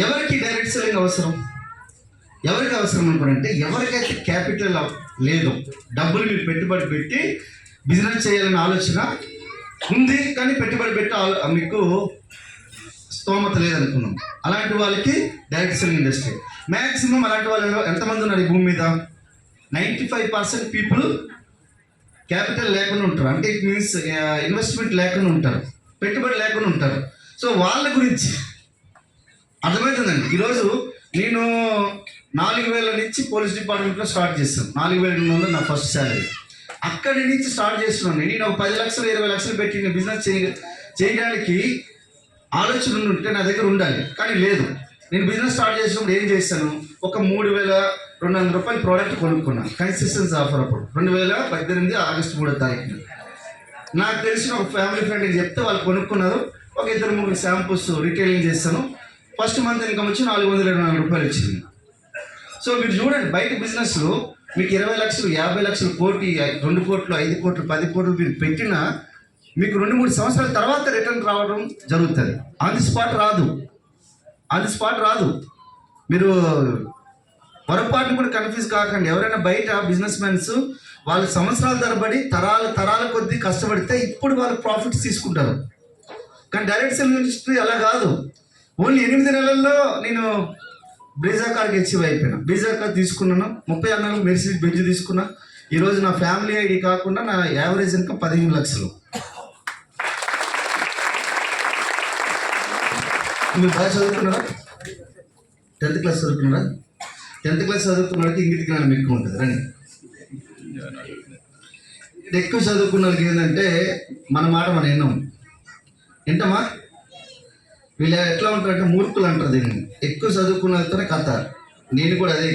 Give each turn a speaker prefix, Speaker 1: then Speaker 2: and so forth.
Speaker 1: ఎవరికి direct selling అవసరం? ఎవరికి అవసరం అనుకోనంటే ఎవరికైతే క్యాపిటల్ లేదు, డబ్బులు మీరు పెట్టుబడి పెట్టి బిజినెస్ చేయాలనే ఆలోచన ఉంది కానీ పెట్టుబడి పెట్టి మీకు స్తోమత లేదనుకున్నాం, అలాంటి వాళ్ళకి డైరెక్ట్ సెల్లింగ్ ఇండస్ట్రీ. మ్యాక్సిమం అలాంటి వాళ్ళు ఎంతమంది ఉన్నారు ఈ భూమి మీద? 95% పీపుల్ క్యాపిటల్ లేకుండా ఉంటారు. అంటే ఇట్ మీన్స్ ఇన్వెస్ట్మెంట్ లేకుండా ఉంటారు, పెట్టుబడి లేకుండా ఉంటారు. సో వాళ్ళ గురించి అర్థమవుతుందండి. ఈరోజు నేను 4,000 నుంచి పోలీస్ డిపార్ట్మెంట్లో స్టార్ట్ చేస్తాను. 4,800 నా ఫస్ట్ శాలరీ. అక్కడి నుంచి స్టార్ట్ చేస్తున్నాను. నేను ఒక 10 లక్షలు 20 లక్షలు పెట్టి నేను బిజినెస్ చేయడానికి ఆలోచన ఉంటే నా దగ్గర ఉండాలి, కానీ లేదు. నేను బిజినెస్ స్టార్ట్ చేసినప్పుడు ఏం చేశాను, ఒక 3,200 రూపాయలు ప్రోడక్ట్ కొనుక్కున్నాను. కన్సిస్టెన్సీ ఆఫర్ అప్పుడు 2018 ఆగస్టు 3వ తారీఖున. నాకు తెలిసిన ఒక ఫ్యామిలీ ఫ్రెండ్కి చెప్తే వాళ్ళు కొనుక్కున్నారు. ఒక 2-3 షాంపూస్ రిటైలింగ్ చేస్తాను. ఫస్ట్ మంత్ ఇన్కమ్ వచ్చి 424 రూపాయలు వచ్చింది. సో మీరు చూడండి, బయట బిజినెస్లో మీకు 20 లక్షలు 50 లక్షలు కోటి 2 కోట్లు 5 కోట్లు 10 కోట్లు మీరు పెట్టినా మీకు 2-3 సంవత్సరాల తర్వాత రిటర్న్ రావడం జరుగుతుంది. ఆన్ ది స్పాట్ రాదు. మీరు పొరపాటును కూడా కన్ఫ్యూజ్ కాకండి. ఎవరైనా బయట బిజినెస్ మెన్స్ వాళ్ళు సంవత్సరాల తరబడి తరాల కొద్దీ కష్టపడితే ఇప్పుడు వాళ్ళు ప్రాఫిట్స్ తీసుకుంటారు. కానీ డైరెక్ట్ సెల్లింగ్ ఇండస్ట్రీ అలా కాదు. ఓన్లీ 8 నెలల్లో నేను బ్రీజా కార్కి అచీవ్ అయిపోయినా. బ్రీజా కార్ తీసుకున్నాను, 36 నెలలు మెర్సిడీస్ బెంజ్ తీసుకున్నా. ఈరోజు నా ఫ్యామిలీ ఐడి కాకుండా నా యావరేజ్ ఇన్కమ్ 15 లక్షలు. మీరు బాగా చదువుకున్నారా? 10th class చదువుకున్నారా? 10th క్లాస్ చదువుకున్న వాళ్ళకి ఇంగిత జ్ఞానం ఎక్కువ ఉంటుంది. రండి, ఎక్కువ చదువుకున్న వాళ్ళకి ఏంటంటే మన మాట మనం విన్నాం. ఏంటమ్మా వీళ్ళు ఎట్లా ఉంటారంటే మూర్ఖులు అంటారు దీన్ని. ఎక్కువ చదువుకున్న వాళ్ళతోనే కథ. నేను కూడా అదే